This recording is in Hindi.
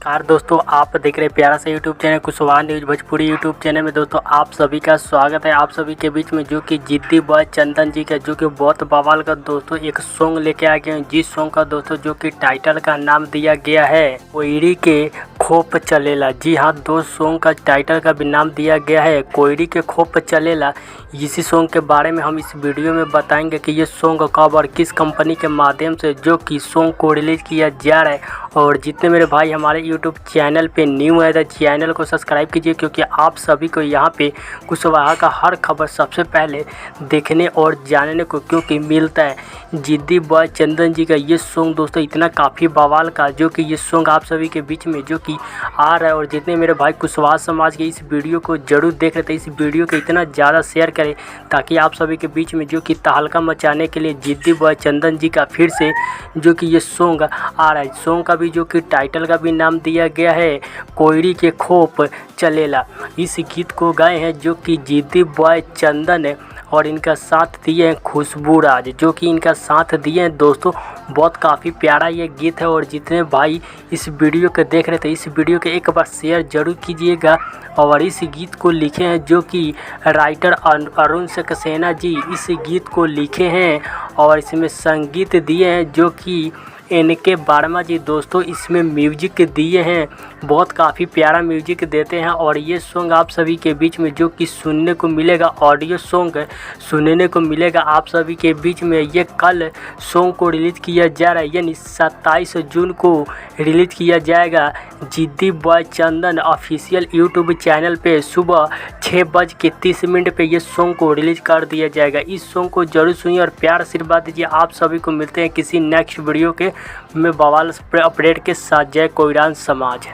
नमस्कार दोस्तों, आप देख रहे हैं प्यारा सा YouTube channel Kushwaha news Bhojpuri YouTube channel में। दोस्तों आप सभी का स्वागत है। आप सभी के बीच में जो कि जिद्दी बॉय चंदन जी का जो कि बहुत बवाल का दोस्तों एक सॉन्ग लेके आ गए हैं। जिस सॉन्ग का दोस्तों जो कि टाइटल का नाम दिया गया है कोयरी के खोप चलेला। जी हाँ, दो सॉन्ग का टाइटल का भी नाम दिया गया है कोयरी के खोप चलेला। इसी सॉन्ग के बारे में हम इस वीडियो में बताएंगे कि ये सॉन्ग कब और किस कंपनी के माध्यम से जो कि सॉन्ग को रिलीज किया जा रहा है। और जितने मेरे भाई हमारे यूट्यूब चैनल पे न्यू है तो चैनल को सब्सक्राइब कीजिए, क्योंकि आप सभी को यहाँ पे कुशवाहा का हर खबर सबसे पहले देखने और जानने को क्योंकि मिलता है। जिद्दी बॉय चंदन जी का ये सॉन्ग दोस्तों इतना काफ़ी बवाल का जो कि ये सॉन्ग आप सभी के बीच में जो कि आ रहा है। और जितने मेरे भाई कुशवाहा समाज के इस वीडियो को जरूर देख रहे थे, इस वीडियो को इतना ज़्यादा शेयर करें ताकि आप सभी के बीच में जो कि तहलका मचाने के लिए जिद्दी बॉय चंदन जी का फिर से जो कि ये सॉन्ग आ रहा है। सॉन्ग का भी जो कि टाइटल का भी नाम दिया गया है कोयरी के खोप चलेला। इस गीत को गाए हैं जो कि जिद्दी बॉय चंदन है और इनका साथ दिए हैं खुशबू राज, जो कि इनका साथ दिए हैं दोस्तों। बहुत काफ़ी प्यारा ये गीत है। और जितने भाई इस वीडियो को देख रहे थे इस वीडियो को एक बार शेयर जरूर कीजिएगा। और इस गीत को लिखे हैं जो कि राइटर अरुण सक्सेना जी इस गीत को लिखे हैं और इसमें संगीत दिए हैं जो कि NK वर्मा जी दोस्तों इसमें म्यूजिक दिए हैं। बहुत काफ़ी प्यारा म्यूजिक देते हैं। और ये सॉन्ग आप सभी के बीच में जो कि सुनने को मिलेगा, ऑडियो सॉन्ग सुनने को मिलेगा आप सभी के बीच में। ये कल सॉन्ग को रिलीज़ किया जा रहा है, यानी 27 जून को रिलीज़ किया जाएगा। जिद्दी बॉय चंदन ऑफिशियल यूट्यूब चैनल पे सुबह 6:30 पे ये सॉन्ग को रिलीज़ कर दिया जाएगा। इस सॉन्ग को जरूर सुनिए और प्यार आशीर्वाद दीजिए। आप सभी को मिलते हैं किसी नेक्स्ट वीडियो के में बवाल अपडेट के साथ। जय कोयरान समाज।